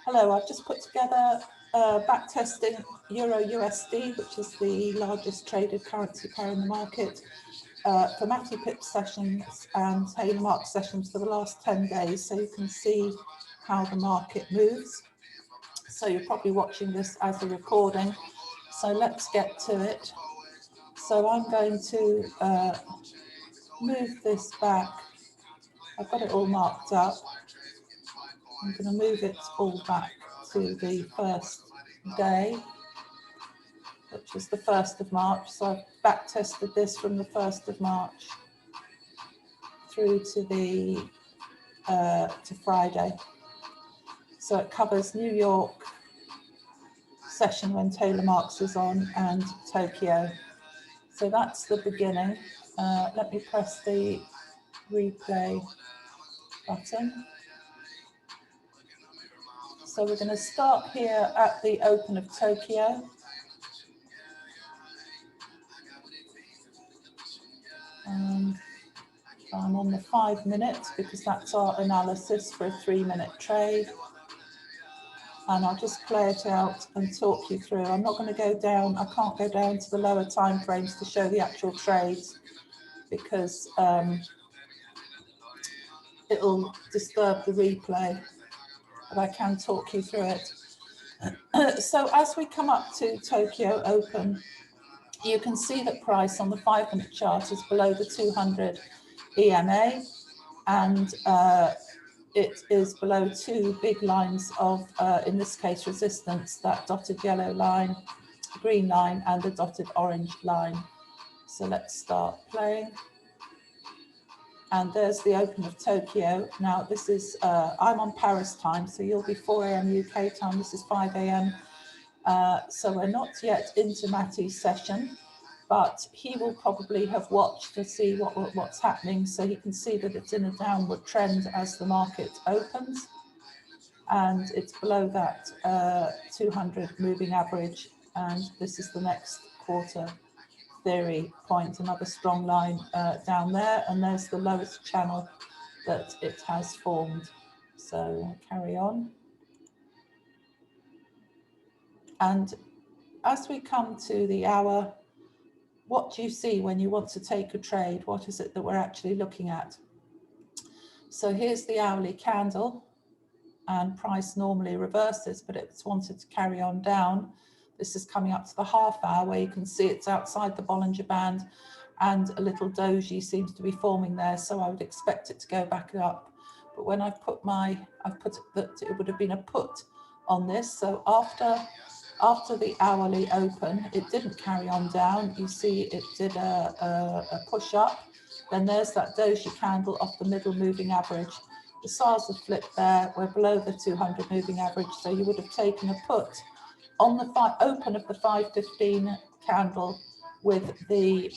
Hello, I've just put together back testing Euro USD, which is the largest traded currency pair in the market, for Matty Pip sessions and Taylor Mark sessions for the last 10 days, so you can see how the market moves. So you're probably watching this as a recording, so let's get to it. So I'm going to move this back. I've got it all marked up. I'm going to move it all back to the first day, which is the 1st of March. So I've back tested this from the 1st of March through to the to Friday. So it covers New York session when Taylor Marks is on and Tokyo. So that's the beginning. Let me press the replay button. So we're going to start here at the open of Tokyo. And I'm on the 5 minutes because that's our analysis for a 3-minute trade. And I'll just play it out and talk you through. I'm not going to go down, I can't go down to the lower time frames to show the actual trades because it'll disturb the replay, but I can talk you through it. So as we come up to Tokyo Open, you can see that price on the 5-minute chart is below the 200 EMA, and it is below two big lines of, in this case, resistance, that dotted yellow line, green line, and the dotted orange line. So let's start playing. And there's the open of Tokyo. Now this is, I'm on Paris time, so you'll be 4 AM UK time, this is 5 AM. So we're not yet into Matty's session, but he will probably have watched to see what's happening, so he can see that it's in a downward trend as the market opens, and it's below that 200 moving average, and this is the next quarter theory point, another strong line down there, and there's the lowest channel that it has formed. So carry on. And as we come to the hour, what do you see when you want to take a trade? What is it that we're actually looking at? So here's the hourly candle, and price normally reverses, but it's wanted to carry on down. This is coming up to the half hour where you can see it's outside the Bollinger Band and a little doji seems to be forming there. So I would expect it to go back up. But when I've put that it would have been a put on this. So after the hourly open, it didn't carry on down. You see it did a push up. Then there's that doji candle off the middle moving average. The SARs have flipped there. We're below the 200 moving average. So you would have taken a put on the open of the 515 candle with the,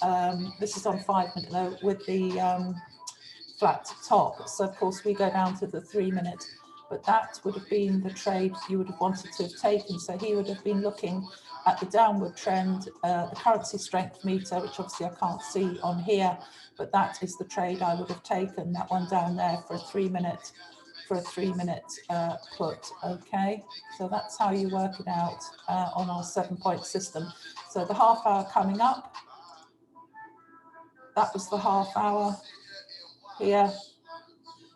this is on 5 minute though, with the flat top. So of course we go down to the 3 minute, but that would have been the trade you would have wanted to have taken. So he would have been looking at the downward trend, the currency strength meter, which obviously I can't see on here, but that is the trade I would have taken, that one down there for a 3 minute. For a 3 minute put, okay? So that's how you work it out on our 7-point system. So the half hour coming up, that was the half hour here.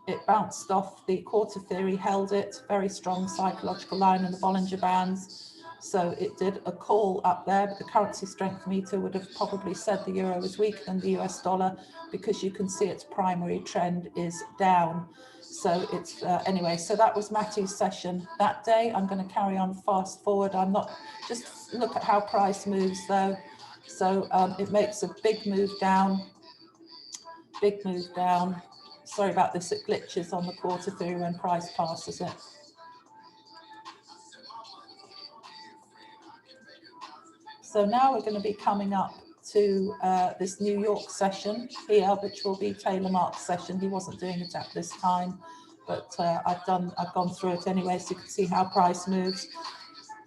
It bounced off the quarter theory, held it, very strong psychological line in the Bollinger Bands. So it did a call up there, but the currency strength meter would have probably said the euro is weaker than the US dollar because you can see its primary trend is down. So it's, anyway, so that was Matty's session that day. I'm going to carry on fast forward. I'm not, just look at how price moves though. So it makes a big move down, big move down. Sorry about this, it glitches on the quarter theory when price passes it. So now we're going to be coming up to this New York session here, which will be Taylor Mark's session. He wasn't doing it at this time, but I've gone through it anyway, so you can see how price moves.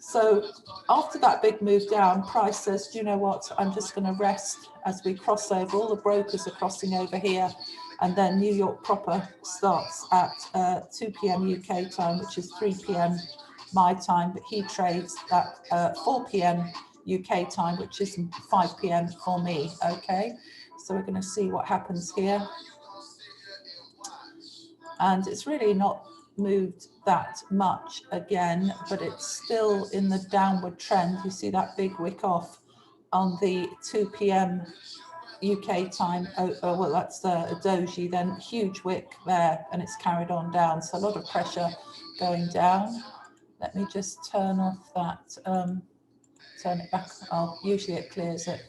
So after that big move down, price says, do you know what, I'm just going to rest as we cross over. All the brokers are crossing over here, and then New York proper starts at 2 p.m. UK time, which is 3 p.m. my time, but he trades at 4 p.m. UK time, which is 5 p.m. for me. Okay, so we're going to see what happens here. And it's really not moved that much again, but it's still in the downward trend. You see that big wick off on the 2 p.m. UK time. Well, that's a doji, then huge wick there, and it's carried on down. So a lot of pressure going down. Let me just turn off that, turn it back. Oh, usually it clears it.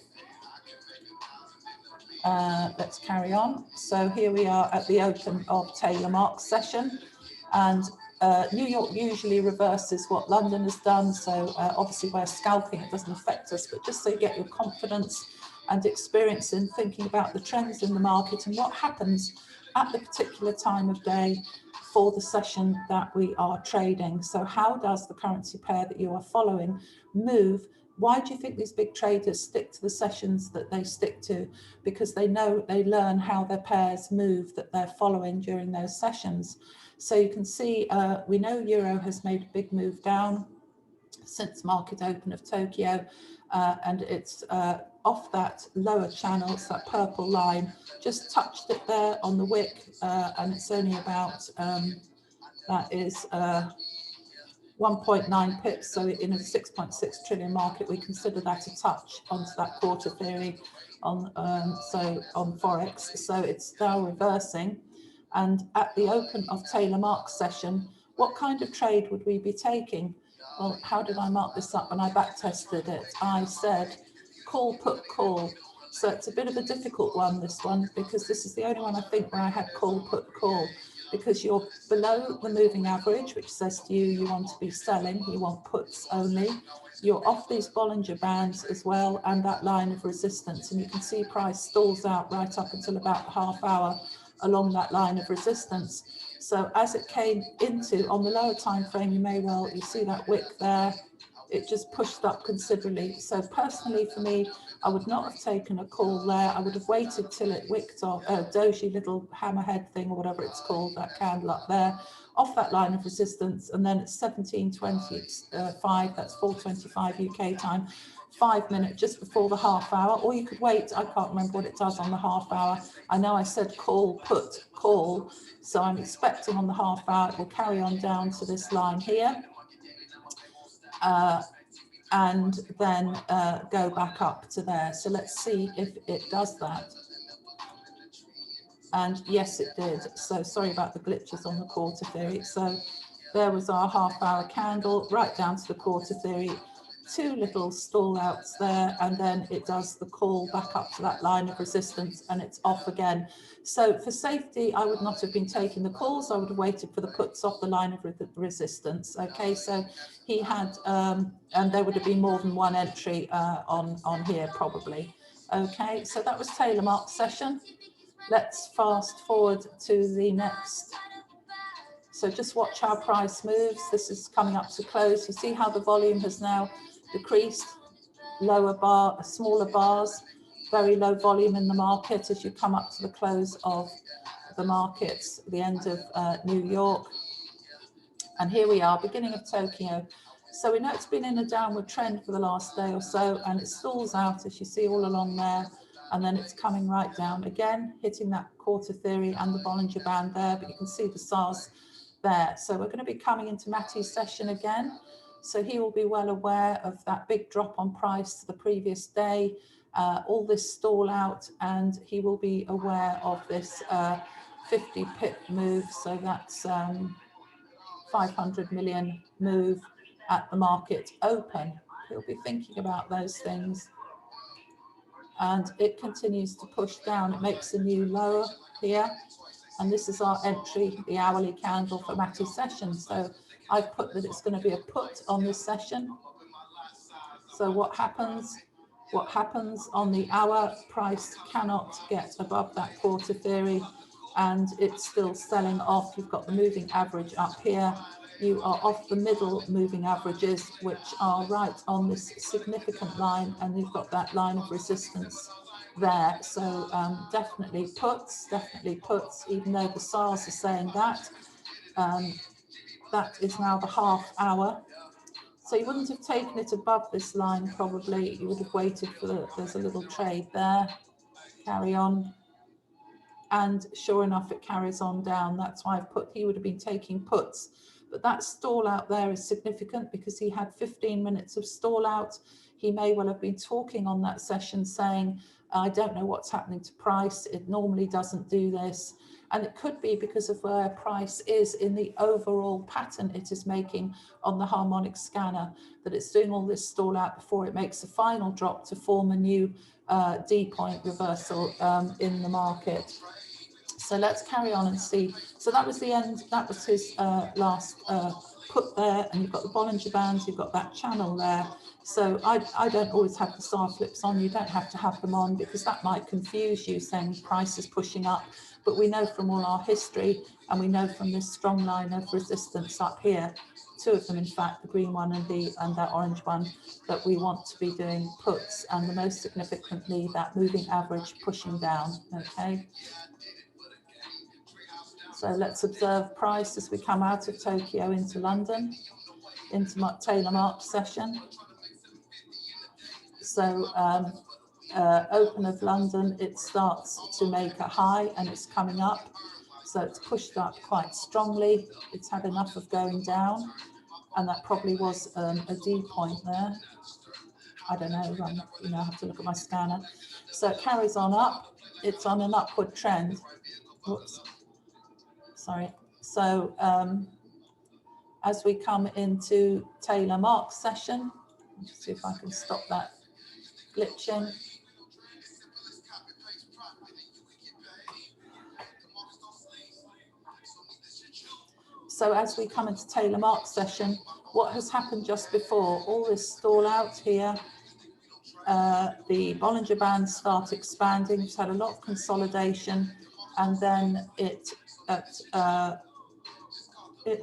Let's carry on. So here we are at the open of Taylor Mark's session, and New York usually reverses what London has done. So obviously we're scalping, it doesn't affect us, but just so you get your confidence and experience in thinking about the trends in the market and what happens at the particular time of day for the session that we are trading. So how does the currency pair that you are following move? Why do you think these big traders stick to the sessions that they stick to? Because they know, they learn how their pairs move that they're following during those sessions. So you can see, we know Euro has made a big move down since market open of Tokyo, and it's off that lower channel, it's that purple line, just touched it there on the wick, and it's only about, that is 1.9 pips, so in a 6.6 trillion market, we consider that a touch onto that quarter theory on on Forex. So it's now reversing, and at the open of Taylor Mark's session, what kind of trade would we be taking? Well, how did I mark this up when I back tested it? I said call, put, call. So it's a bit of a difficult one, this one, because this is the only one I think where I had call, put, call, because you're below the moving average, which says to you, you want to be selling, you want puts only. You're off these Bollinger Bands as well, and that line of resistance. And you can see price stalls out right up until about the half hour along that line of resistance. So as it came into, on the lower time frame, you see that wick there, it just pushed up considerably. So personally for me, I would not have taken a call there. I would have waited till it wicked off, doji little hammerhead thing or whatever it's called, that candle up there, off that line of resistance, and then at 17:25, that's 4:25 UK time, 5 minutes just before the half hour, or you could wait. I can't remember what it does on the half hour. I know I said call, put, call, so I'm expecting on the half hour it will carry on down to this line here, and then go back up to there. So let's see if it does that. And yes, it did. So sorry about the glitches on the quarter theory. So there was our half hour candle right down to the quarter theory, two little stall outs there, and then it does the call back up to that line of resistance, and it's off again. So for safety, I would not have been taking the calls. I would have waited for the puts off the line of resistance. Okay, so he had, and there would have been more than one entry on here probably. Okay, so that was Taylor Mark's session. Let's fast forward to the next. So just watch how price moves. This is coming up to close. You see how the volume has now decreased, smaller bars, very low volume in the market as you come up to the close of the markets, the end of New York. And here we are, beginning of Tokyo. So we know it's been in a downward trend for the last day or so, and it stalls out, as you see all along there, and then it's coming right down again, hitting that quarter theory and the Bollinger Band there, but you can see the SARS there. So we're going to be coming into Matty's session again. So he will be well aware of that big drop on price the previous day, all this stall out, and he will be aware of this 50 pip move. So that's 500 million move at the market open. He'll be thinking about those things. And it continues to push down. It makes a new lower here. And this is our entry, the hourly candle for Matty's session. So I've put that it's going to be a put on this session. So what happens? What happens on the hour? Price cannot get above that quarter theory, and it's still selling off. You've got the moving average up here. You are off the middle moving averages, which are right on this significant line, and you've got that line of resistance there. So definitely puts, even though the SARS are saying that. that is now the half hour. So you wouldn't have taken it above this line probably. You would have waited for there's a little trade there. Carry on. And sure enough, it carries on down. That's why I've put, he would have been taking puts. But that stall out there is significant because he had 15 minutes of stall out. He may well have been talking on that session saying, I don't know what's happening to price. It normally doesn't do this. And it could be because of where price is in the overall pattern it is making on the harmonic scanner, that it's doing all this stall out before it makes a final drop to form a new D point reversal in the market. So let's carry on and see. So that was the end. That was his last put there. And you've got the Bollinger Bands. You've got that channel there. So I don't always have the star flips on. You don't have to have them on because that might confuse you saying price is pushing up. But we know from all our history, and we know from this strong line of resistance up here, two of them, in fact, the green one and that orange one, that we want to be doing puts, and the most significantly that moving average pushing down. Okay. So let's observe price as we come out of Tokyo into London, into Taylor March session. So open of London, it starts to make a high and it's coming up. So it's pushed up quite strongly. It's had enough of going down. And that probably was a D point there. I don't know, I have to look at my scanner. So it carries on up. It's on an upward trend. Whoops. Sorry. So as we come into Taylor March session, let's see if I can stop that glitching. So as we come into Taylor March session, what has happened just before? All this stall out here, the Bollinger Bands start expanding. It's had a lot of consolidation, and then it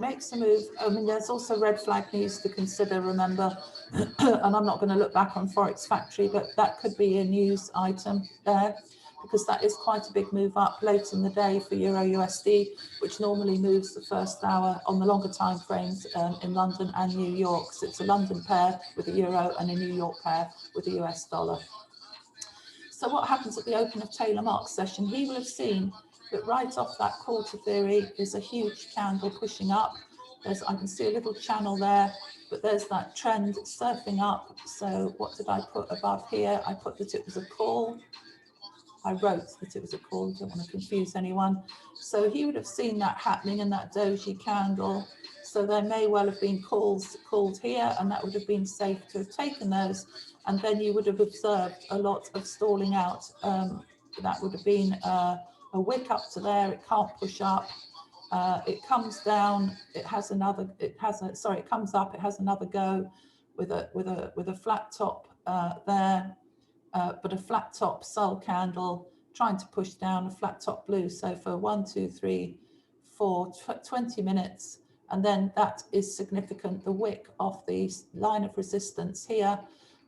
makes a move. I mean, there's also red flag news to consider, remember, and I'm not going to look back on Forex Factory, but that could be a news item there, because that is quite a big move up late in the day for Euro USD, which normally moves the first hour on the longer time frames in London and New York. So it's a London pair with a euro and a New York pair with a US dollar. So what happens at the open of Taylor March session? He will have seen that right off that quarter theory is a huge candle pushing up. I can see a little channel there, but there's that trend surfing up. So what did I put above here? I put that it was a call. I wrote that it was a call, don't want to confuse anyone. So he would have seen that happening in that doji candle. So there may well have been calls called here, and that would have been safe to have taken those. And then you would have observed a lot of stalling out. That would have been a wick up to there. It can't push up. It comes down. It has another. It comes up. It has another go with a flat top there. But a flat top sol candle trying to push down a flat top blue. So for 1, 2, 3, 4, 20 minutes. And then that is significant, the wick of the line of resistance here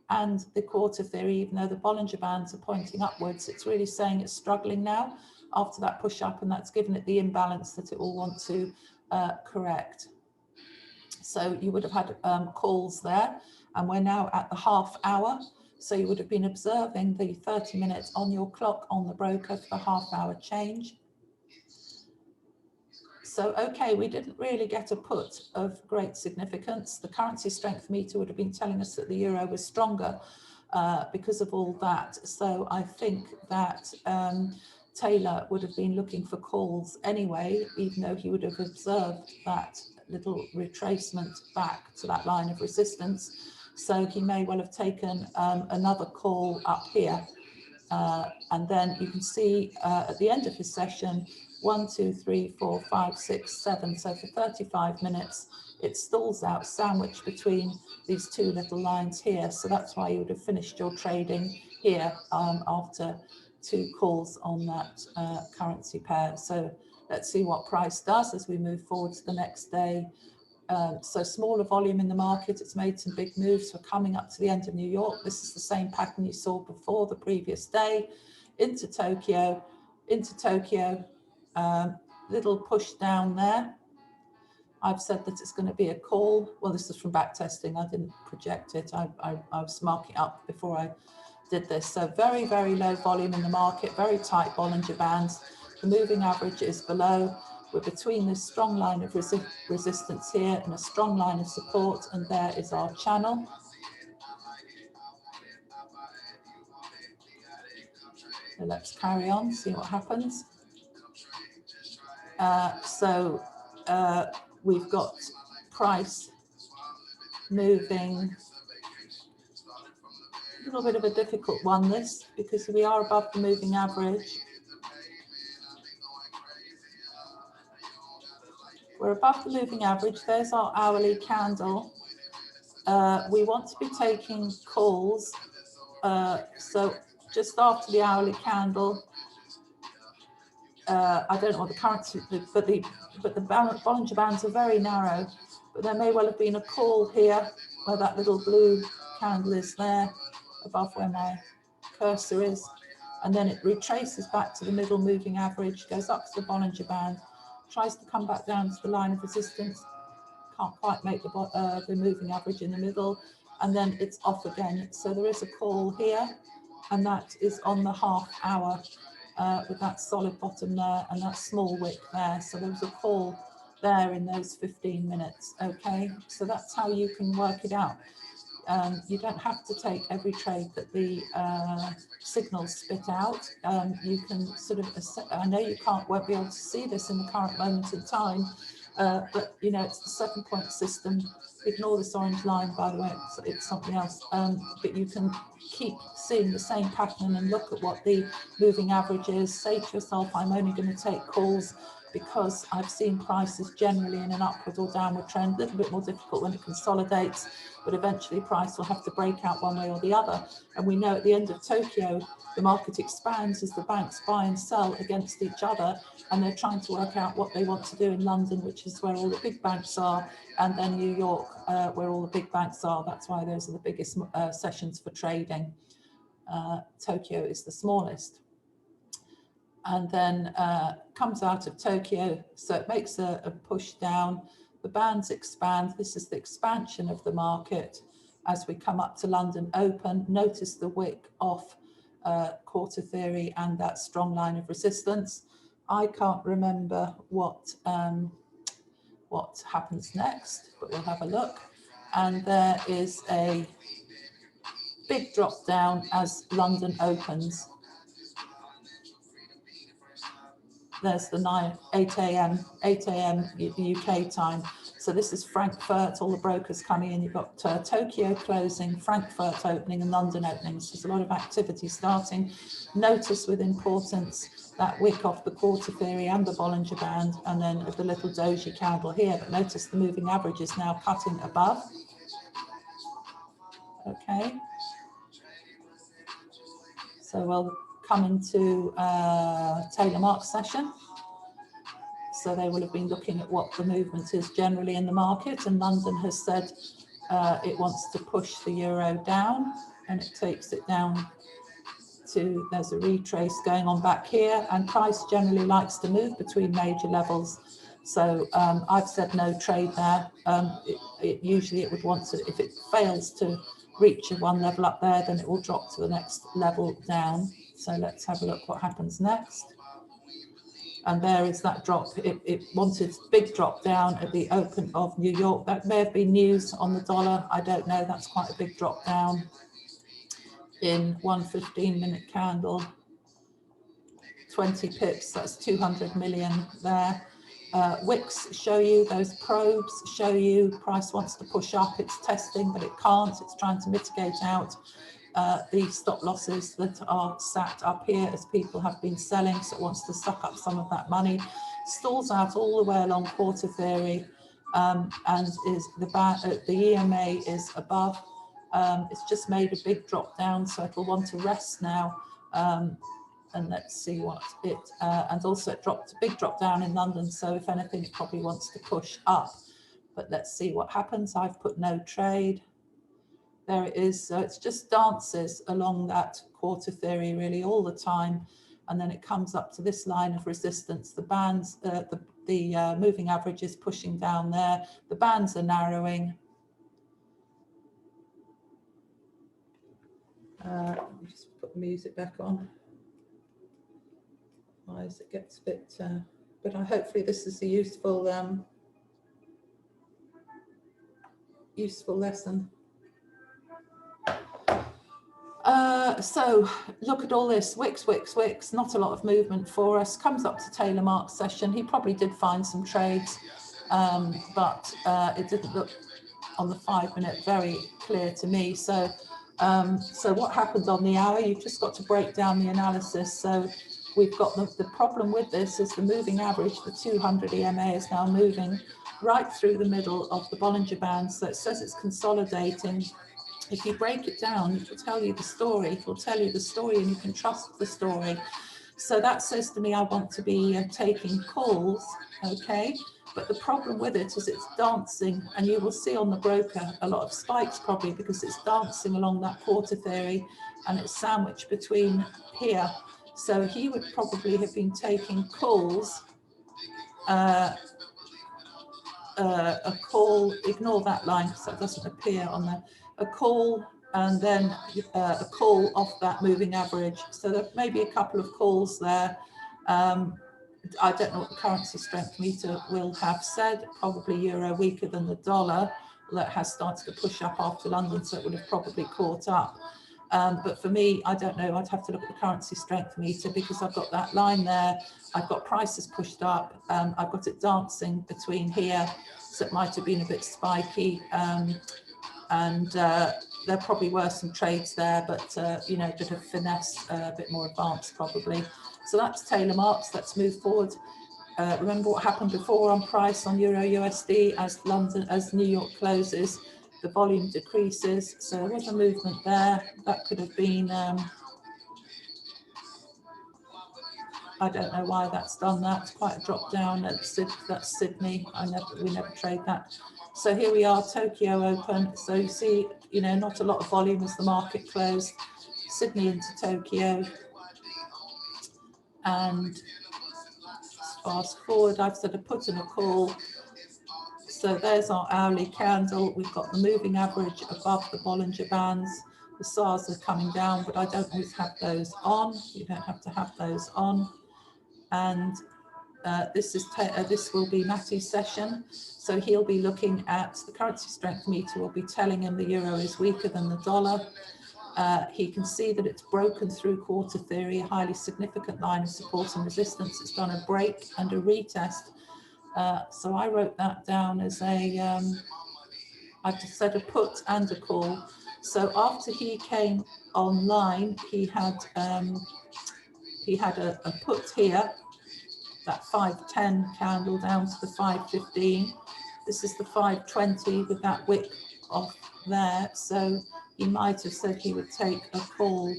and the quarter theory, even though the Bollinger Bands are pointing upwards, it's really saying it's struggling now after that push up, and that's given it the imbalance that it will want to correct. So you would have had calls there, and we're now at the half hour. So you would have been observing the 30 minutes on your clock on the broker for the half hour change. So, okay, we didn't really get a put of great significance. The currency strength meter would have been telling us that the euro was stronger because of all that. So I think that Taylor would have been looking for calls anyway, even though he would have observed that little retracement back to that line of resistance. So he may well have taken another call up here. And then you can see at the end of his session, 1, 2, 3, 4, 5, 6, 7. So for 35 minutes, it stalls out sandwiched between these two little lines here. So that's why you would have finished your trading here after 2 calls on that currency pair. So let's see what price does as we move forward to the next day. So smaller volume in the market, it's made some big moves. We're coming up to the end of New York. This is the same pattern you saw before the previous day. Into Tokyo, little push down there. I've said that it's going to be a call. Well, this is from back testing. I didn't project it. I was marking up before I did this. So very, very low volume in the market, very tight Bollinger Bands. The moving average is below. We're between this strong line of resistance here and a strong line of support, and there is our channel. So let's carry on, see what happens. We've got price moving, a little bit of a difficult one this, because we are above the moving average. We're above the moving average. There's our hourly candle. We want to be taking calls. So just after the hourly candle, I don't know what the currency, but the Bollinger Bands are very narrow. But there may well have been a call here where that little blue candle is there above where my cursor is, and then it retraces back to the middle moving average, goes up to the Bollinger Band, tries to come back down to the line of resistance, can't quite make the moving average in the middle, and then it's off again. So there is a call here, and that is on the half hour with that solid bottom there and that small wick there. So there was a call there in those 15 minutes. Okay, so that's how you can work it out. You don't have to take every trade that the signals spit out. You can sort of, I know you won't be able to see this in the current moment in time, but you know, it's the 7-point system. Ignore this orange line, by the way, it's something else. But you can keep seeing the same pattern and look at what the moving average is. Say to yourself, I'm only going to take calls because I've seen prices generally in an upward or downward trend. A little bit more difficult when it consolidates, but eventually price will have to break out one way or the other. And we know at the end of Tokyo, the market expands as the banks buy and sell against each other, and they're trying to work out what they want to do in London, which is where all the big banks are, and then New York, where all the big banks are. That's why those are the biggest sessions for trading. Tokyo is the smallest. And then comes out of Tokyo, so it makes a push down. The bands expand. This is the expansion of the market as we come up to London Open. Notice the wick off quarter theory and that strong line of resistance. I can't remember what happens next, but we'll have a look. And there is a big drop down as London opens. There's the 8 a.m. UK time. So this is Frankfurt, all the brokers coming in. You've got Tokyo closing, Frankfurt opening, and London opening. So there's a lot of activity starting. Notice with importance that wick off the quarter theory and the Bollinger Band, and then the little doji candle here. But notice the moving average is now cutting above. Okay. So we'll come into Taylor Mark's session. So they will have been looking at what the movement is generally in the market, and London has said it wants to push the euro down, and it takes it down to, there's a retrace going on back here, and price generally likes to move between major levels. So I've said no trade there. Usually it would want to, if it fails to reach one level up there, then it will drop to the next level down. So let's have a look what happens next. And there is that drop. It wanted big drop down at the open of New York. That may have been news on the dollar. I don't know. That's quite a big drop down in one 15-minute candle. 20 pips, that's 200 million there. Wicks show you, those probes show you price wants to push up. It's testing, but it can't. It's trying to mitigate out the stop losses that are sat up here as people have been selling, so it wants to suck up some of that money. Stalls out all the way along quarter theory, and is the EMA is above. It's just made a big drop down, so it'll want to rest now. And let's see what it, and also it dropped a big drop down in London, so if anything it probably wants to push up, but let's see what happens. I've put no trade. There it is. So it's just dances along that quarter theory really all the time, and then it comes up to this line of resistance. The bands, the the moving average is pushing down there. The bands are narrowing. Let me just put the music back on. Otherwise it gets a bit, but hopefully this is a useful lesson. So look at all this, wicks, not a lot of movement for us. Comes up to Taylor Mark's session. He probably did find some trades, but it didn't look on the 5-minute very clear to me. So so what happens on the hour? You've just got to break down the analysis. So we've got the problem with this is the moving average, the 200 EMA is now moving right through the middle of the Bollinger Band. So it says it's consolidating. If you break it down, it will tell you the story. It will tell you the story and you can trust the story. So that says to me, I want to be taking calls, okay? But the problem with it is it's dancing, and you will see on the broker a lot of spikes probably because it's dancing along that quarter theory and it's sandwiched between here. So he would probably have been taking calls, a call, ignore that line because that doesn't appear on there, a call and then a call off that moving average. So there may be a couple of calls there. I don't know what the currency strength meter will have said, probably euro weaker than the dollar. That has started to push up after London, so it would have probably caught up. But for me, I don't know, I'd have to look at the currency strength meter because I've got that line there. I've got prices pushed up. I've got it dancing between here. So it might have been a bit spiky. There probably were some trades there, but you know, a bit of finesse, a bit more advanced probably. So that's Taylor Marks. Let's move forward. Remember what happened before on price on Euro USD as New York closes, the volume decreases. So there was a movement there. That could have been, I don't know why that's done that. It's quite a drop down. That's Sydney. We never trade that. So here we are, Tokyo open. So you see, you know, not a lot of volume as the market closed. Sydney into Tokyo. And fast forward, I've said a put and a call. So there's our hourly candle. We've got the moving average above the Bollinger Bands. The SARs are coming down, but I don't always have those on. You don't have to have those on. And this will be Matty's session. So he'll be looking at the currency strength meter, will be telling him the euro is weaker than the dollar. He can see that it's broken through quarter theory, a highly significant line of support and resistance. It's done a break and a retest. So I wrote that down as I've just said a put and a call. So after he came online, he had a put here, that 510 candle down to the 515. This is the 520 with that wick off there. So he might have said he would take a call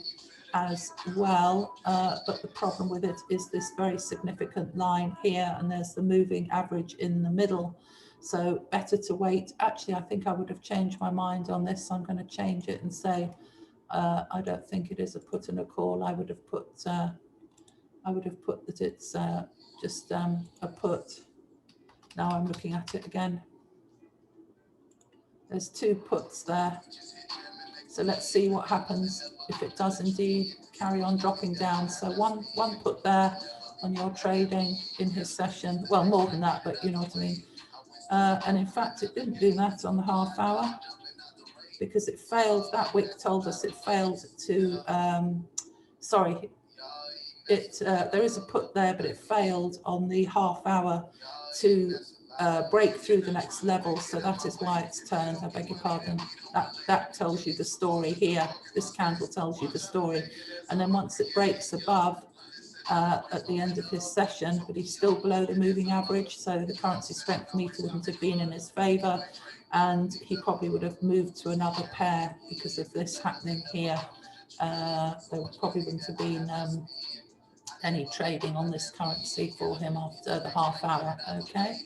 as well, but the problem with it is this very significant line here, and there's the moving average in the middle. So better to wait. Actually, I think I would have changed my mind on this. So I'm going to change it and say I don't think it is a put and a call. I would have put that it's just a put. Now I'm looking at it again. There's two puts there. So let's see what happens if it does indeed carry on dropping down. So one put there on your trading in his session. Well, more than that, but you know what I mean. And in fact, it didn't do that on the half hour because it failed. That wick told us it failed to, sorry, there is a put there, but it failed on the half hour to break through the next level. So that is why it's turned. I beg your pardon. That tells you the story here. This candle tells you the story. And then once it breaks above at the end of his session, but he's still below the moving average. So the currency strength meter wouldn't have been in his favor. And he probably would have moved to another pair because of this happening here. There probably wouldn't have been any trading on this currency for him after the half hour. Okay.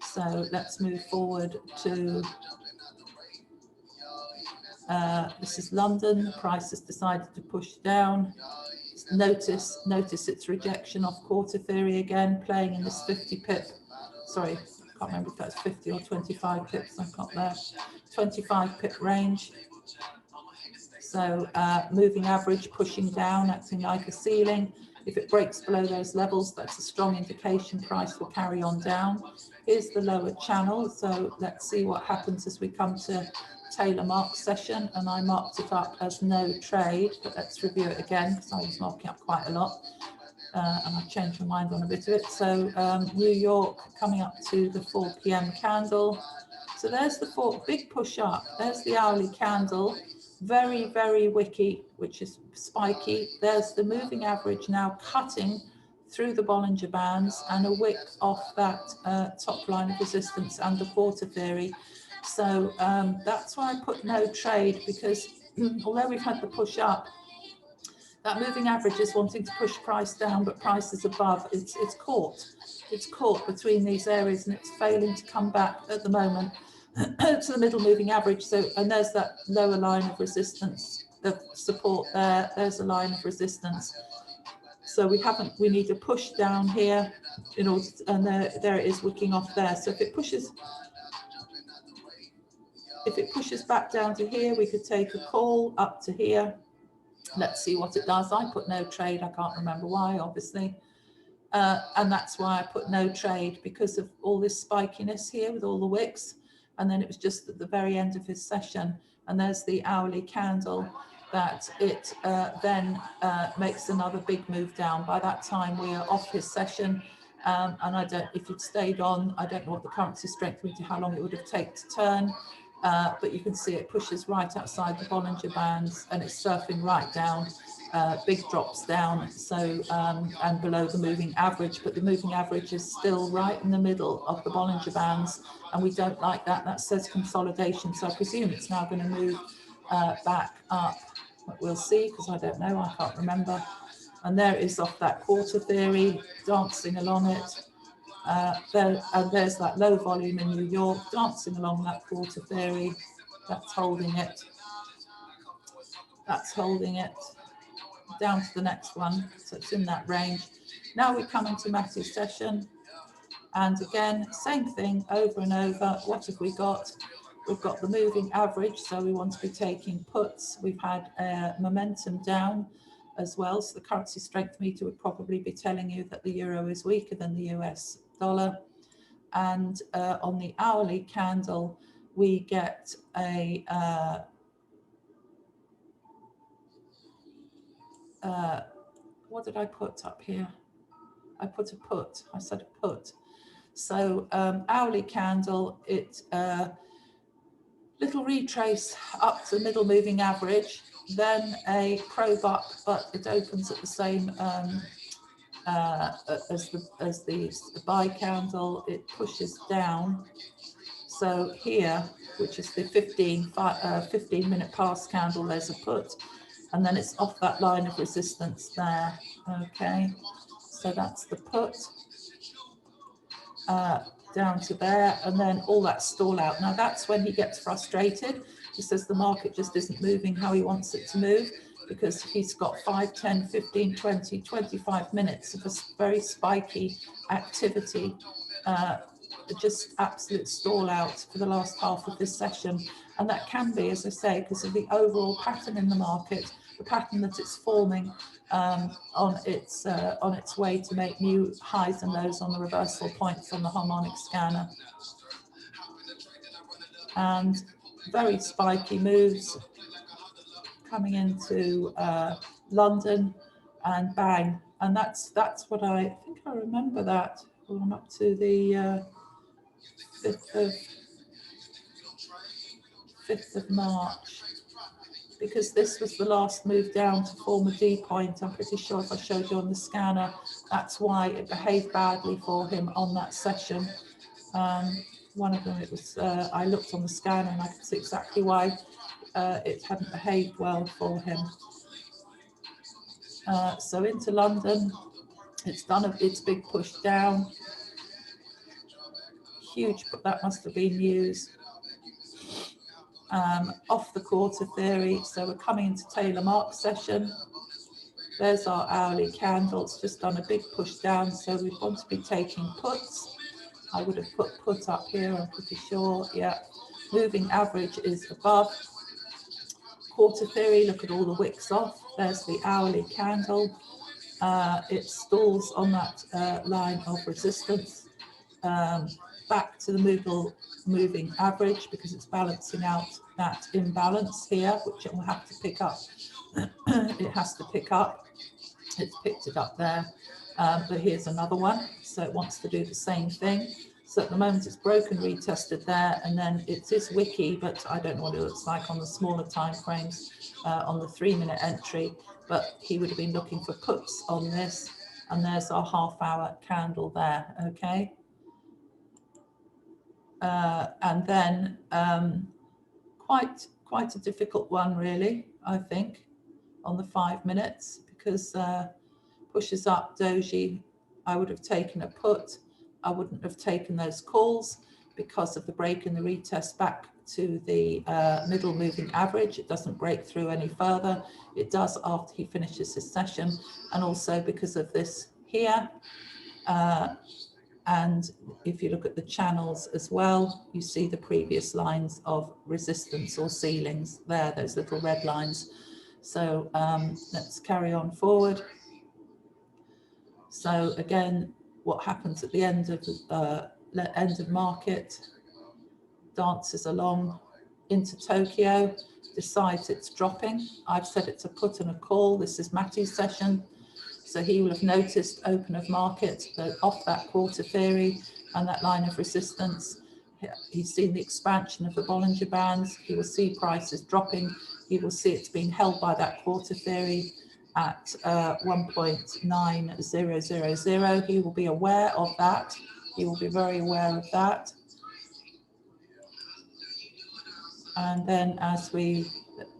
So let's move forward to, this is London. The price has decided to push down. notice its rejection off quarter theory again, playing in this 50 pip, sorry, I can't remember if that's 50 or 25 pips, I've got there, 25 pip range. So moving average pushing down, acting like a ceiling. If it breaks below those levels, that's a strong indication price will carry on down. Here's the lower channel. So let's see what happens as we come to Taylor mark session. And I marked it up as no trade, but let's review it again because I was marking up quite a lot. And I've changed my mind on a bit of it. So New York coming up to the 4 p.m. candle. So there's the big push up. There's the hourly candle. Very, very wicky, which is spiky. There's the moving average now cutting through the Bollinger Bands and a wick off that top line of resistance under quarter theory. So that's why I put no trade, because although we've had the push up, that moving average is wanting to push price down, but price is above. It's caught between these areas and it's failing to come back at the moment to the middle moving average. So, and there's that lower line of resistance, the support there. There's a line of resistance. So we need a push down here in order to, and there it is wicking off there. So if it pushes back down to here, we could take a call up to here. Let's see what it does. I put no trade. I can't remember why, obviously. And that's why I put no trade, because of all this spikiness here with all the wicks. And then it was just at the very end of his session. And there's the hourly candle that it then makes another big move down. By that time, we are off his session. And if you'd stayed on, I don't know what the currency strength would be, how long it would have taken to turn. But you can see it pushes right outside the Bollinger Bands and it's surfing right down, big drops down, so and below the moving average, but the moving average is still right in the middle of the Bollinger Bands, and we don't like that. That says consolidation, so I presume it's now going to move back up, but we'll see, because I don't know, I can't remember. And there it is off that quarter theory, dancing along it. There's that low volume in New York, dancing along that quarter theory. That's holding it. That's holding it down to the next one. So it's in that range. Now we come into Matty's session. And again, same thing over and over. What have we got? We've got the moving average. So we want to be taking puts. We've had momentum down as well. So the currency strength meter would probably be telling you that the euro is weaker than the US dollar. And on the hourly candle, we get a what did I put up here? I put a put. I said a put. So hourly candle, it little retrace up to the middle moving average, then a probe up, but it opens at the same as the buy candle. It pushes down. So here, which is the 15-minute past candle, there's a put, and then it's off that line of resistance there. Okay, so that's the put down to there, and then all that stall out. Now that's when he gets frustrated. He says the market just isn't moving how he wants it to move, because he's got 5, 10, 15, 20, 25 minutes of a very spiky activity, just absolute stall out for the last half of this session. And that can be, as I say, because of the overall pattern in the market, the pattern that it's forming on its way to make new highs and lows on the reversal points on the harmonic scanner. And very spiky moves coming into London, and bang. And that's what I think I remember that. I'm up to the 5th of March, because this was the last move down to form a D point. I'm pretty sure if I showed you on the scanner, that's why it behaved badly for him on that session. One of them, it was, I looked on the scanner and I could see exactly why it hadn't behaved well for him. So into London, it's done its big push down. Huge, but that must have been news. Off the quarter theory, so we're coming into Taylor mark session. There's our hourly candle. It's just done a big push down, so we want to be taking puts. I would have put put up here, I'm pretty sure. Yeah, moving average is above. Quarter theory, look at all the wicks off. There's the hourly candle. It stalls on that line of resistance, back to the moving average, because it's balancing out that imbalance here, which it will have to pick up. It has to pick up. It's picked it up there, but here's another one. So it wants to do the same thing. So at the moment it's broken, retested there, and then it is wicky, but I don't know what it looks like on the smaller time frames, on the 3-minute entry, but he would have been looking for puts on this, and there's our half-hour candle there, okay? And then quite a difficult one, really, I think, on the 5 minutes, because pushes up doji, I would have taken a put. I wouldn't have taken those calls because of the break in the retest back to the middle moving average. It doesn't break through any further. It does after he finishes his session, and also because of this here. And if you look at the channels as well, you see the previous lines of resistance or ceilings there, those little red lines. So let's carry on forward. So again, what happens at the end of market, dances along into Tokyo, decides it's dropping. I've said it's a put and a call. This is Matty's session. So he will have noticed open of market off that quarter theory and that line of resistance. He's seen the expansion of the Bollinger Bands. He will see prices dropping. He will see it's being held by that quarter theory at 1.9000. He will be aware of that. He will be very aware of that. And then as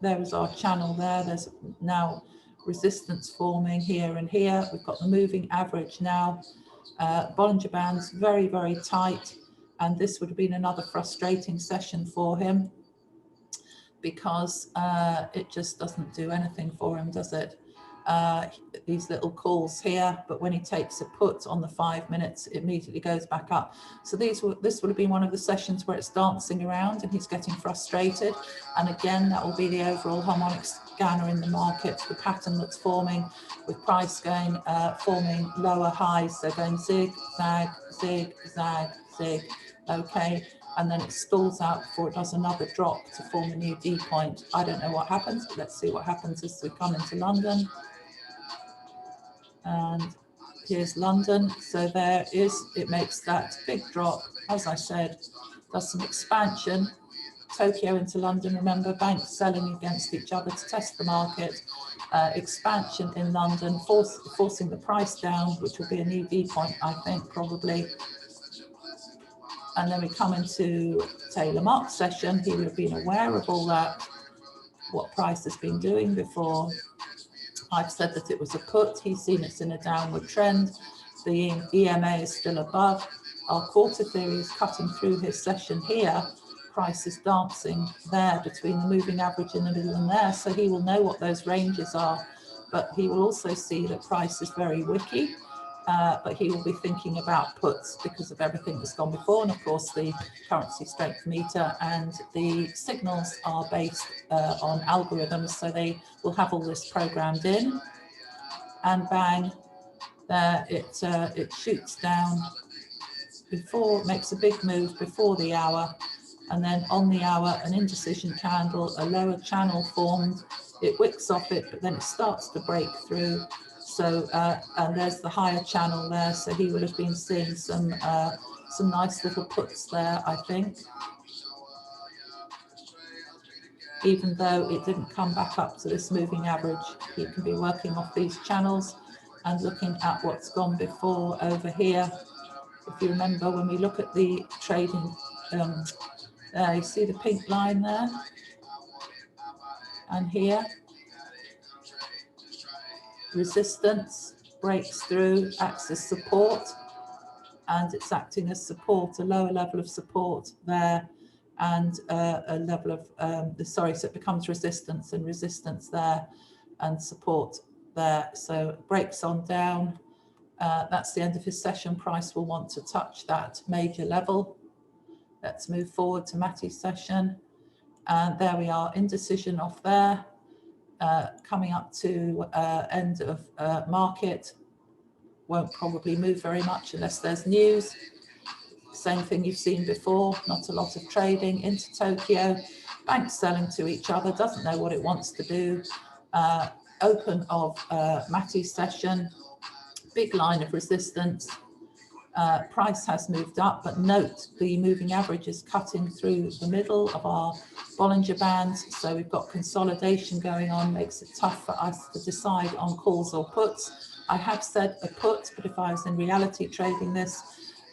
there is our channel there. There's now resistance forming here and here. We've got the moving average now. Bollinger Bands very, very tight. And this would have been another frustrating session for him, because it just doesn't do anything for him, does it? These little calls here, but when he takes a put on the 5 minutes, it immediately goes back up. So this would have been one of the sessions where it's dancing around and he's getting frustrated. And again, that will be the overall harmonic scanner in the market, the pattern that's forming, with price going, forming lower highs. So going zig, zag, zig, zag, zig, okay. And then it stalls out before it does another drop to form a new D point. I don't know what happens, but let's see what happens as we come into London. And here's London. So there is, it makes that big drop, as I said, does some expansion. Tokyo into London, remember, banks selling against each other to test the market. Expansion in London, forcing the price down, which will be a new D point, I think, probably. And then we come into Taylor Mark's session. He would have been aware of all that, what price has been doing before. I've said that it was a put. He's seen it's in a downward trend. The EMA is still above. Our quarter theory is cutting through his session here. Price is dancing there between the moving average in the middle and there. So he will know what those ranges are, but he will also see that price is very wicky. But he will be thinking about puts because of everything that's gone before. And of course, the currency strength meter and the signals are based on algorithms. So they will have all this programmed in, and bang, there it shoots down before, makes a big move before the hour. And then on the hour, an indecision candle, a lower channel formed. It wicks off it, but then it starts to break through. So, and there's the higher channel there. So he would have been seeing some nice little puts there, I think. Even though it didn't come back up to this moving average, he can be working off these channels and looking at what's gone before over here. If you remember, when we look at the trading, you see the pink line there, and here. Resistance, breaks through, acts as support, and it's acting as support, a lower level of support there, and a level of, so it becomes resistance and resistance there, and support there. So breaks on down. That's the end of his session. Price will want to touch that major level. Let's move forward to Matty's session. And there we are, indecision off there. Coming up to end of market. Won't probably move very much unless there's news. Same thing you've seen before, not a lot of trading into Tokyo. Banks selling to each other, doesn't know what it wants to do. Open of Matty's session, big line of resistance. Price has moved up, but note the moving average is cutting through the middle of our Bollinger Bands. So we've got consolidation going on, makes it tough for us to decide on calls or puts. I have said a put, but if I was in reality trading this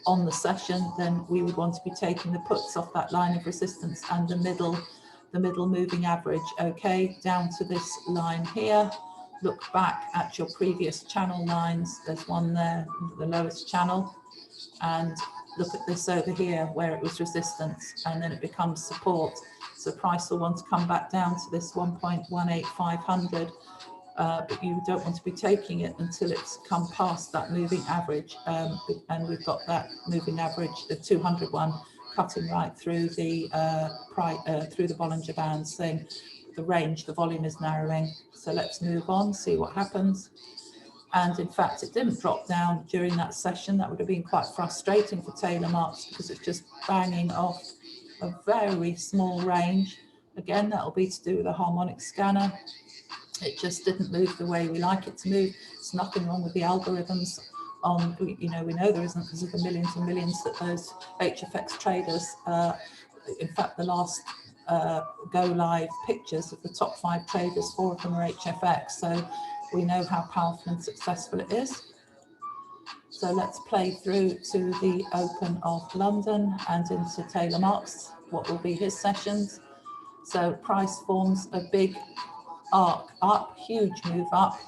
on the session, then we would want to be taking the puts off that line of resistance and the middle moving average. Okay, down to this line here. Look back at your previous channel lines. There's one there, the lowest channel. And look at this over here where it was resistance and then it becomes support. So price will want to come back down to this 1.18500, but you don't want to be taking it until it's come past that moving average. And we've got that moving average, the 201, cutting right through the Bollinger Band, saying the range, the volume is narrowing. So let's move on, see what happens. And in fact, it didn't drop down during that session. That would have been quite frustrating for Taylor Marks because it's just banging off a very small range. Again, that'll be to do with the harmonic scanner. It just didn't move the way we like it to move. There's nothing wrong with the algorithms on, we know there isn't because of the millions and millions that those HFX traders, in fact, the last go live pictures of the top 5 traders, 4 of them are HFX. So we know how powerful and successful it is. So let's play through to the open of London and into Taylor Marks, what will be his sessions. So price forms a big arc up, huge move up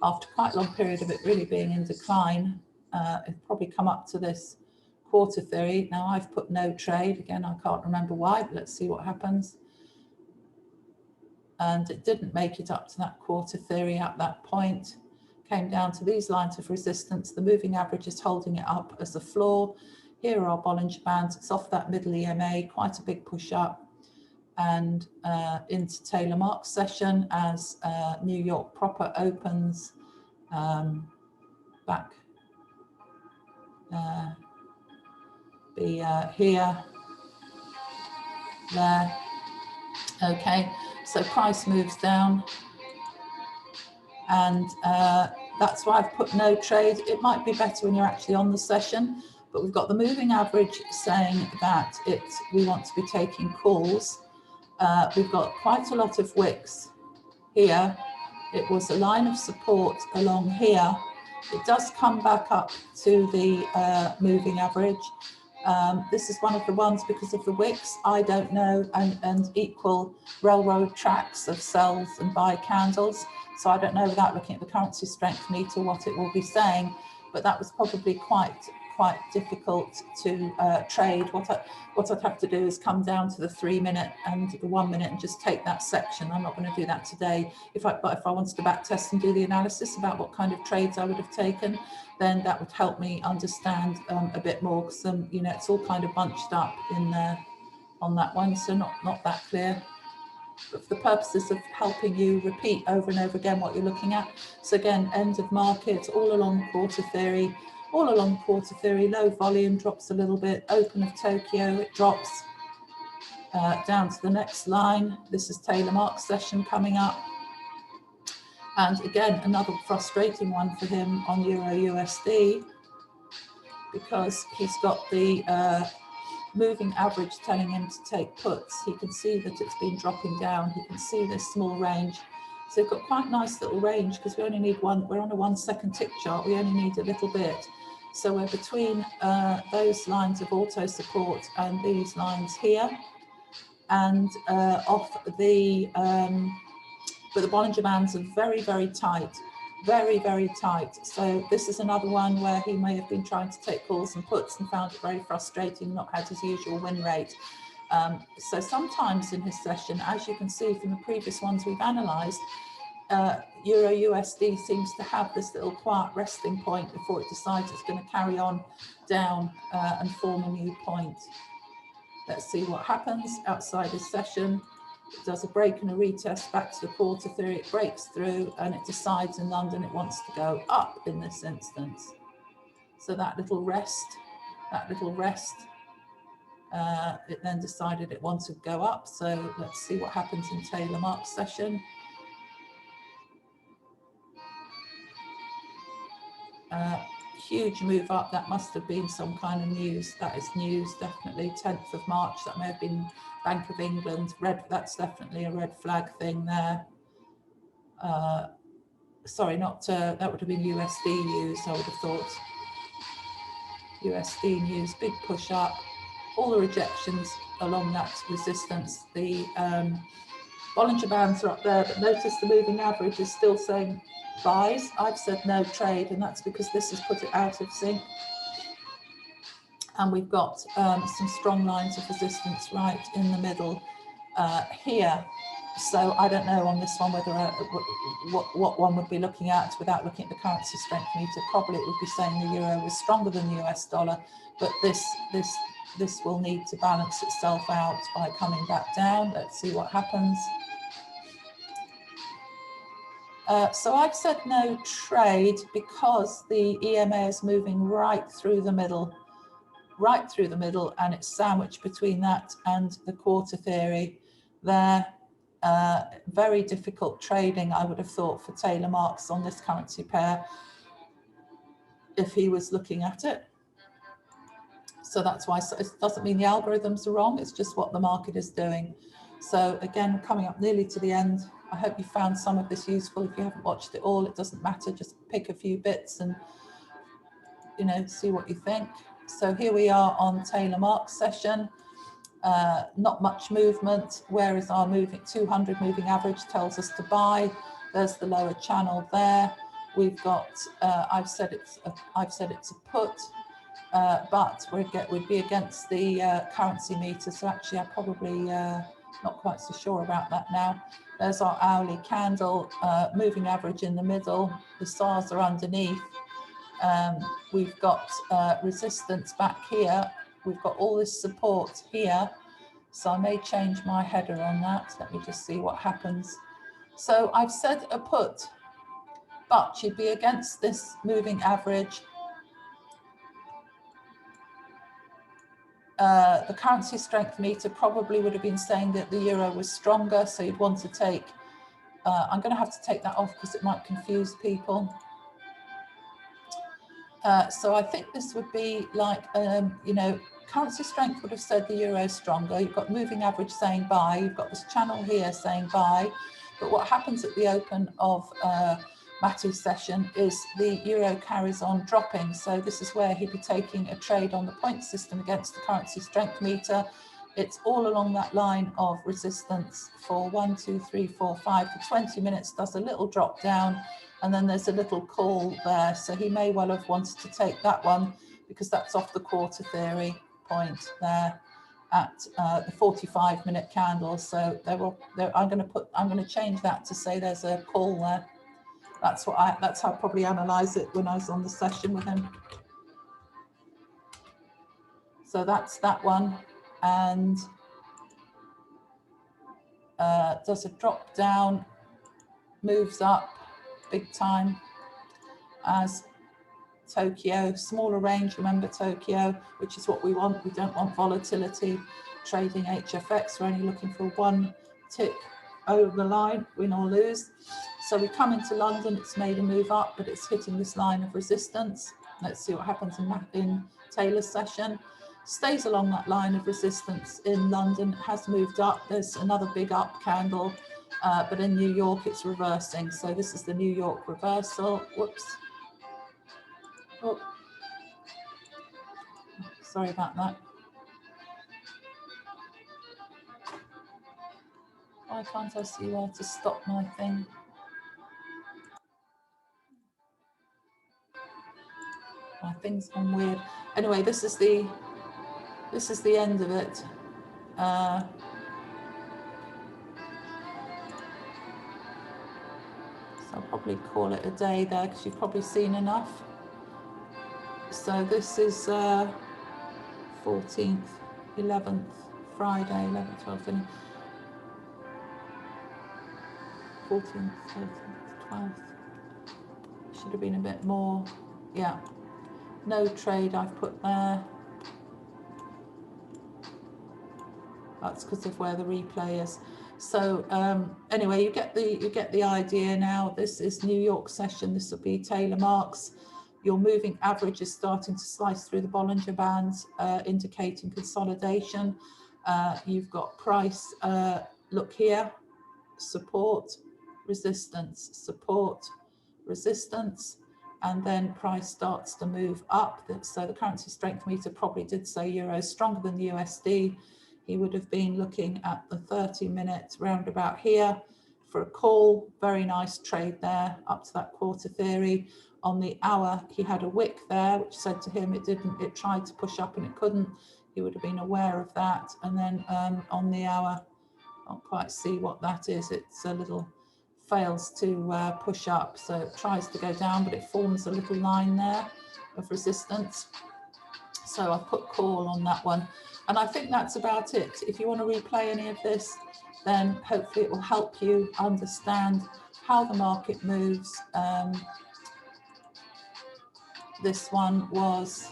after quite a long period of it really being in decline. It's probably come up to this quarter theory. Now I've put no trade. Again, I can't remember why, but let's see what happens. And it didn't make it up to that quarter theory at that point. Came down to these lines of resistance. The moving average is holding it up as a floor. Here are our Bollinger Bands. It's off that middle EMA, quite a big push up. And into Taylor Marks session as New York proper opens back. Here, there. Okay, so price moves down, and that's why I've put no trade. It might be better when you're actually on the session, but we've got the moving average saying that we want to be taking calls. We've got quite a lot of wicks here. It was a line of support along here. It does come back up to the moving average. This is one of the ones because of the wicks, I don't know, and equal railroad tracks of sells and buy candles. So I don't know without looking at the currency strength meter what it will be saying, but that was probably quite difficult to trade. What I'd have to do is come down to the 3 minute and the 1 minute and just take that section. I'm not going to do that today. But if I wanted to back test and do the analysis about what kind of trades I would have taken, then that would help me understand a bit more, because it's all kind of bunched up in there on that one, so not that clear. But for the purposes of helping you repeat over and over again what you're looking at. So again, end of market, all along quarter theory, low volume, drops a little bit, open of Tokyo, it drops down to the next line. This is Taylor Marks session coming up. And again, another frustrating one for him on Euro USD, because he's got the moving average telling him to take puts. He can see that it's been dropping down. He can see this small range. So we've got quite a nice little range because we only need one. We're on a 1 second tick chart. We only need a little bit. So we're between those lines of auto support and these lines here, and off the, but the Bollinger Bands are very, very tight, very, very tight. So this is another one where he may have been trying to take calls and puts and found it very frustrating, not had his usual win rate. So sometimes in his session, as you can see from the previous ones we've analysed, Euro USD seems to have this little quiet resting point before it decides it's going to carry on down and form a new point. Let's see what happens outside this session. It does a break and a retest back to the quarter theory. It breaks through and it decides in London it wants to go up in this instance. So that little rest, it then decided it wanted to go up. So let's see what happens in Taylor Mark session. Huge move up. That must have been some kind of news. That is news, definitely. 10th of March, that may have been Bank of England. Red, that's definitely a red flag thing there. Sorry, not, that would have been USD news, I would have thought. USD news, big push up. All the rejections along that resistance. The Bollinger Bands are up there, but notice the moving average is still saying buys. I've said no trade, and that's because this has put it out of sync. And we've got some strong lines of resistance right in the middle here. So I don't know on this one whether what one would be looking at without looking at the currency strength meter. Probably it would be saying the euro was stronger than the US dollar, but this will need to balance itself out by coming back down. Let's see what happens. So I've said no trade because the EMA is moving right through the middle, and it's sandwiched between that and the quarter theory there. Very difficult trading, I would have thought, for Taylor Marks on this currency pair if he was looking at it. So that's why it doesn't mean the algorithms are wrong, it's just what the market is doing. So again, coming up nearly to the end. I hope you found some of this useful. If you haven't watched it all, it doesn't matter, just pick a few bits and, you know, see what you think. So here we are on Taylor Marks session. Not much movement. Where is our moving 200 moving average? Tells us to buy. There's the lower channel there. We've got. I've said it's a put, but we'd be against the currency meter. So actually, I'm probably not quite so sure about that now. There's our hourly candle, moving average in the middle. The SARs are underneath. We've got resistance back here. We've got all this support here. So I may change my header on that. Let me just see what happens. So I've said a put, but you'd be against this moving average. The currency strength meter probably would have been saying that the euro was stronger. So you'd want to take, I'm going to have to take that off because it might confuse people. So I think this would be like, you know, currency strength would have said the euro is stronger. You've got moving average saying buy. You've got this channel here saying buy. But what happens at the open of Matty's session is the euro carries on dropping. So this is where he'd be taking a trade on the point system against the currency strength meter. It's all along that line of resistance for 1, 2, 3, 4, 5 for 20 minutes, does a little drop down, and then there's a little call there. So he may well have wanted to take that one because that's off the quarter theory point there at the 45-minute candle. So I'm going to change that to say there's a call there. That's how I probably analyze it when I was on the session with him. So that's that one. And does a drop down, moves up big time as Tokyo, smaller range, remember Tokyo, which is what we want. We don't want volatility trading HFX. We're only looking for one tick over the line, win or lose. So we come into London, it's made a move up, but it's hitting this line of resistance. Let's see what happens in Taylor's session. Stays along that line of resistance in London, has moved up. There's another big up candle, but in New York it's reversing. So this is the New York reversal. Whoops. Oh, sorry about that. Why can't I see where to stop my thing? My thing's gone weird. Anyway, this is the end of it. So I'll probably call it a day there because you've probably seen enough. So this is 14th, 11th, Friday, 11th, 12th, 14th, 13th, 12th. Should have been a bit more. Yeah, no trade I've put there. That's because of where the replay is. So anyway, you get the idea now. This is New York session. This will be Taylor marks. Your moving average is starting to slice through the Bollinger Bands, indicating consolidation. You've got price, look here, support, resistance, support, resistance, and then price starts to move up. So the currency strength meter probably did say euro is stronger than the USD. He would have been looking at the 30-minute roundabout here for a call. Very nice trade there up to that quarter theory. On the hour, he had a wick there, which said to him it tried to push up and it couldn't. He would have been aware of that. And then on the hour, I can't quite see what that is. It's a little fails to push up. So it tries to go down, but it forms a little line there of resistance. So I put call on that one. And I think that's about it. If you want to replay any of this, then hopefully it will help you understand how the market moves. This one was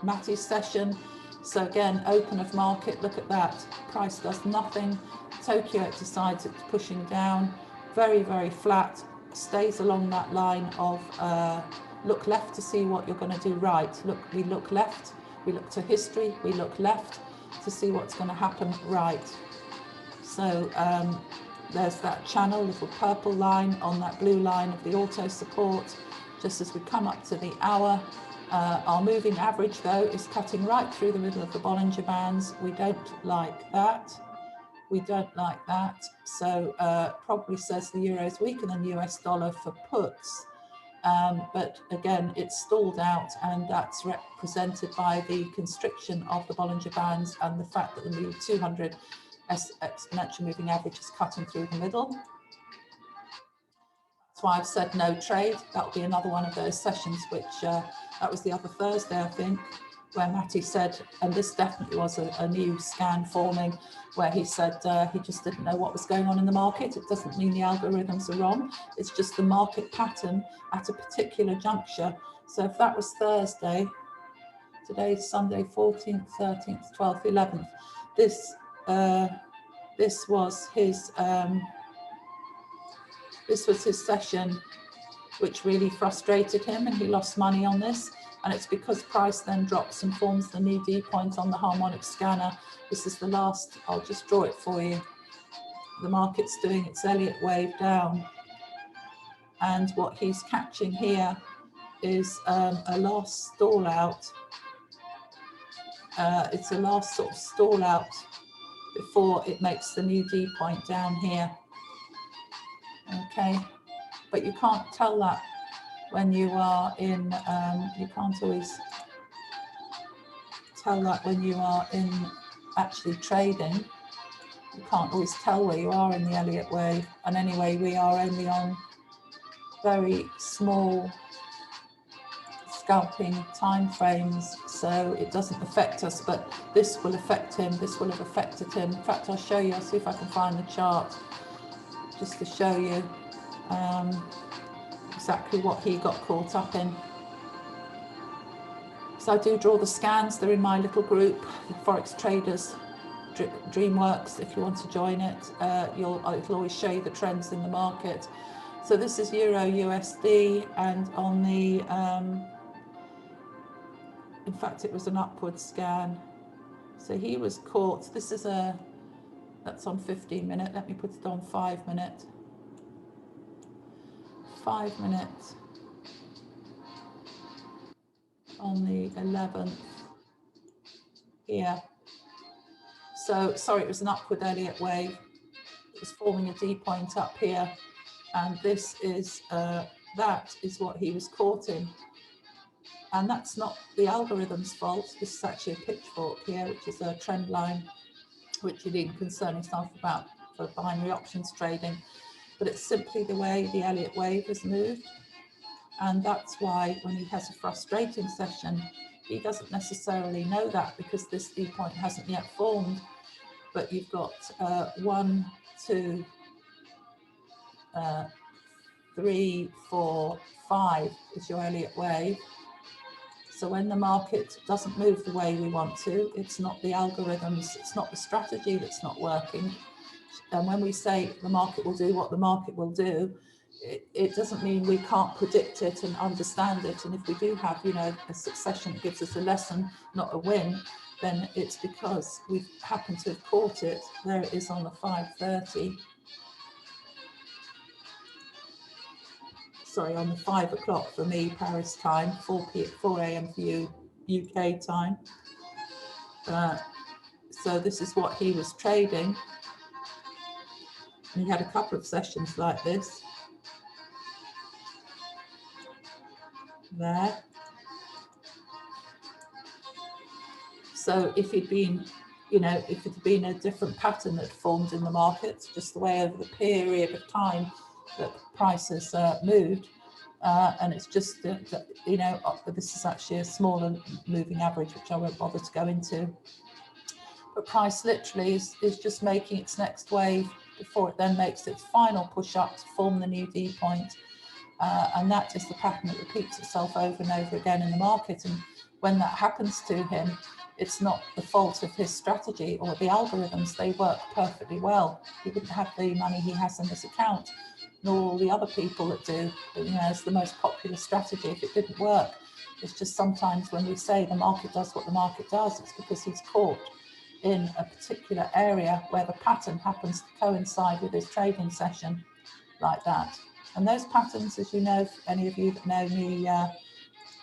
Matty's session. So again, open of market, look at that. Price does nothing. Tokyo decides it's pushing down. Very, very flat. Stays along that line of look left to see what you're going to do right. We look left. We look to history. We look left to see what's going to happen right. So there's that channel, little purple line on that blue line of the auto support. Just as we come up to the hour, our moving average though is cutting right through the middle of the Bollinger Bands. We don't like that. We don't like that. So probably says the euro is weaker than US dollar for puts. But again, it's stalled out, and that's represented by the constriction of the Bollinger Bands and the fact that the 200 exponential moving average is cutting through the middle. That's why I've said no trade. That'll be another one of those sessions, which that was the other Thursday, I think, where Matty said, and this definitely was a new scan forming, where he said he just didn't know what was going on in the market. It doesn't mean the algorithms are wrong. It's just the market pattern at a particular juncture. So if that was Thursday, today's Sunday, 14th, 13th, 12th, 11th, this was his session, which really frustrated him, and he lost money on this. And it's because price then drops and forms the new D point on the harmonic scanner. This is the last, I'll just draw it for you. The market's doing its Elliott wave down. And what he's catching here is a last stall out. It's a last sort of stall out before it makes the new D point down here. Okay, but you can't tell that when you are in, you can't always tell that when you are in actually trading. You can't always tell where you are in the Elliott wave. And anyway, we are only on very small scalping time frames, so it doesn't affect us, but this will affect him. This will have affected him. In fact, I'll show you, I'll see if I can find the chart just to show you exactly what he got caught up in. So I do draw the scans. They're in my little group, Forex Traders Dreamworks. If you want to join it, it'll always show you the trends in the market. So this is Euro USD, and on the in fact it was an upward scan. So he was caught. This is that's on 15 minute. Let me put it on 5 minute. 5 minutes on the 11th here. So sorry, it was an upward Elliott wave. It was forming a D point up here, and this is that is what he was caught in. And that's not the algorithm's fault. This is actually a pitchfork here, which is a trend line, which you need to concern yourself about for binary options trading. but it's simply the way the Elliott wave has moved. And that's why when he has a frustrating session, he doesn't necessarily know that because this D point hasn't yet formed. But you've got 1, 2, 3, 4, 5 is your Elliott wave. So when the market doesn't move the way we want to, it's not the algorithms, it's not the strategy that's not working. And when we say the market will do what the market will do, it doesn't mean we can't predict it and understand it. And if we do have, you know, a succession that gives us a lesson, not a win, then it's because we've happened to have caught it. There it is on the 5:30. Sorry, on the 5 o'clock for me, Paris time, 4 a.m. for you, UK time. So this is what he was trading. And he had a couple of sessions like this. There. So if he'd been, you know, if it had been a different pattern that formed in the markets, just the way over the period of time that prices moved, and it's just, you know, this is actually a smaller moving average, which I won't bother to go into. But price literally is just making its next wave before it then makes its final push up to form the new D point. And that is the pattern that repeats itself over and over again in the market. And when that happens to him, it's not the fault of his strategy or the algorithms. They work perfectly well. He wouldn't have the money he has in his account, nor all the other people that do. But, you know, it's the most popular strategy if it didn't work. It's just sometimes when we say the market does what the market does, it's because he's caught in a particular area where the pattern happens to coincide with his trading session like that. And those patterns, as you know, any of you that know me,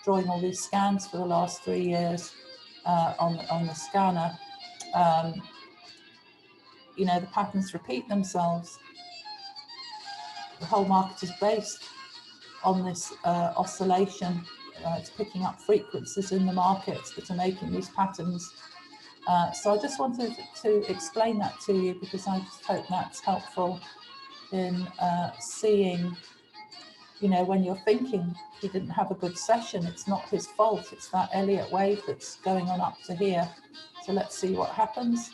drawing all these scans for the last 3 years on the scanner, you know, the patterns repeat themselves. The whole market is based on this oscillation. It's picking up frequencies in the markets that are making these patterns. So I just wanted to explain that to you because I just hope that's helpful in seeing, you know, when you're thinking he didn't have a good session, it's not his fault. It's that Elliott wave that's going on up to here. So let's see what happens.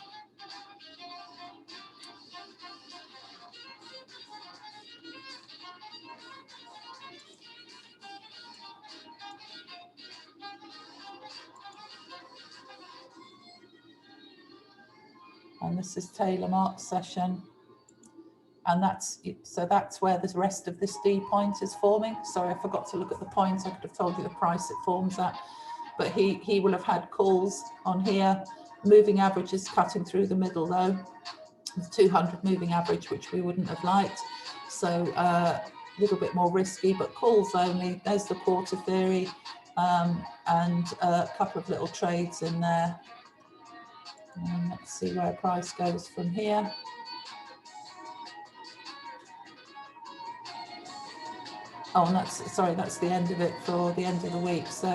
And this is Taylor Mark's session. And that's where the rest of this D point is forming. Sorry, I forgot to look at the points. I could have told you the price it forms at. But he will have had calls on here. Moving average is cutting through the middle though. The 200 moving average, which we wouldn't have liked. So a little bit more risky, but calls only. There's the quarter theory and a couple of little trades in there. And let's see where price goes from here. Oh, and that's the end of it for the end of the week. So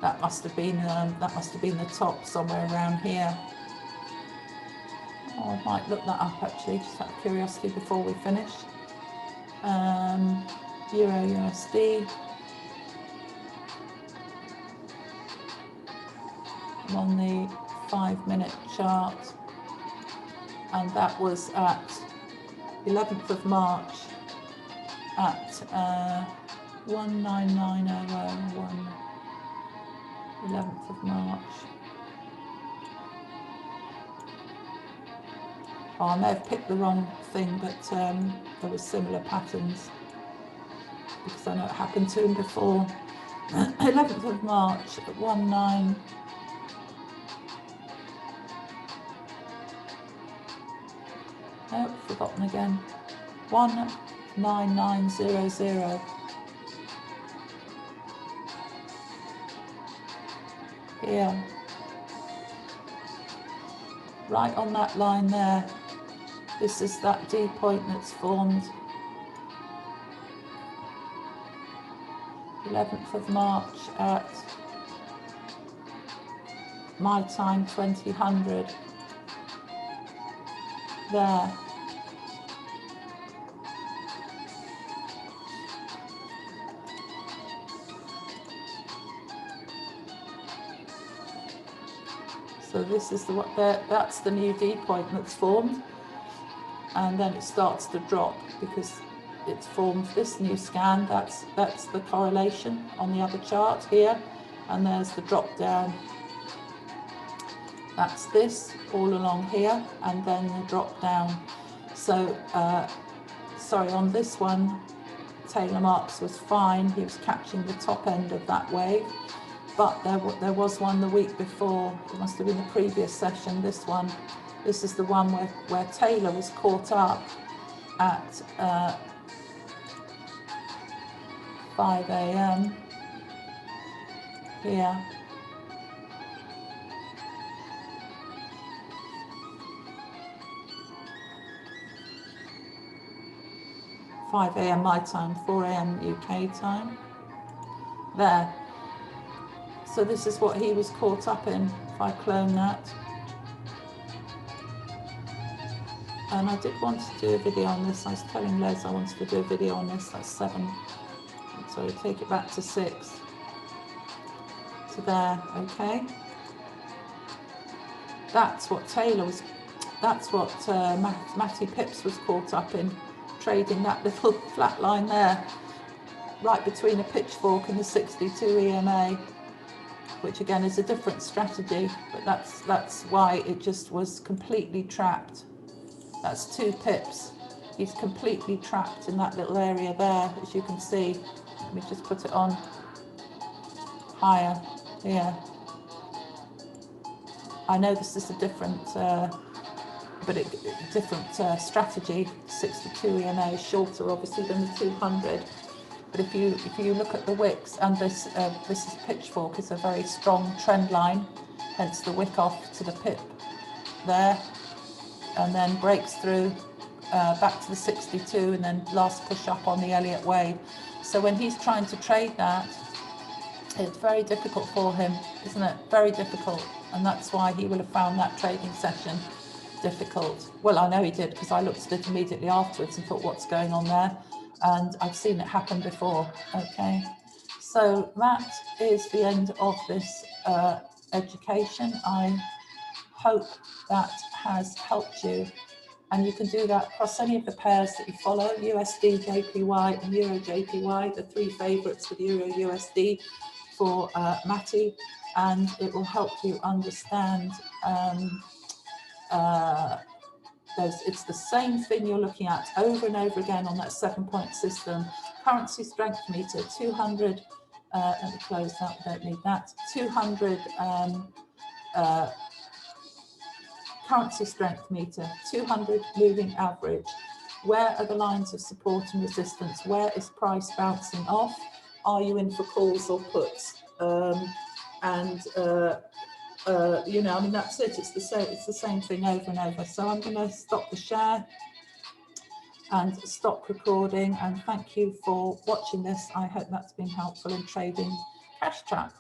that must have been the top somewhere around here. Oh, I might look that up actually, just out of curiosity before we finish. Euro USD. I'm on the 5-minute chart, and that was at 11th of March. At 199.001, 11th of March. Oh, I may have picked the wrong thing, but there were similar patterns because I know it happened to him before. 11th of March at 19. Oh, forgotten again. 19900. Here. Right on that line there. This is that D point that's formed. 11th of March at my time 2000. There. So this is that's the new D point that's formed, and then it starts to drop because it's formed this new scan. That's the correlation on the other chart here, and there's the drop down. That's this all along here, and then the drop down. So sorry, on this one Taylor Marks was fine, he was catching the top end of that wave, but there was one the week before, it must have been the previous session, this is the one where Taylor was caught up at 5 a.m. here. $5 a.m. my time, 4 a.m. UK time. There. So this is what he was caught up in, if I clone that. And I did want to do a video on this. I was telling Les I wanted to do a video on this. That's 7. Sorry, take it back to 6. To there, okay. That's what Matty Pips was caught up in, trading that little flat line there, right between a pitchfork and the 62 EMA, which again is a different strategy, but that's why it just was completely trapped. That's 2 pips. He's completely trapped in that little area there, as you can see. Let me just put it on higher here. I know this is a different strategy. 62 EMA is shorter obviously than the 200, but if you look at the wicks, and this is pitchfork, is a very strong trend line, hence the wick off to the pip there, and then breaks through back to the 62, and then last push up on the Elliott wave. So when he's trying to trade that, it's very difficult for him, isn't it? Very difficult, and that's why he will have found that trading session difficult. Well, I know he did, because I looked at it immediately afterwards and thought, what's going on there? And I've seen it happen before. Okay, so that is the end of this education. I hope that has helped you, and you can do that across any of the pairs that you follow: USD, JPY and Euro JPY, the 3 favorites with Euro USD for Matty, and it will help you understand it's the same thing you're looking at over and over again on that 7-point system. Currency strength meter, 200, let me close that, we don't need that, 200 currency strength meter, 200 moving average. Where are the lines of support and resistance? Where is price bouncing off? Are you in for calls or puts? You know, I mean, that's it. It's the same thing over and over. So I'm going to stop the share and stop recording. And thank you for watching this. I hope that's been helpful in trading Cashtrap.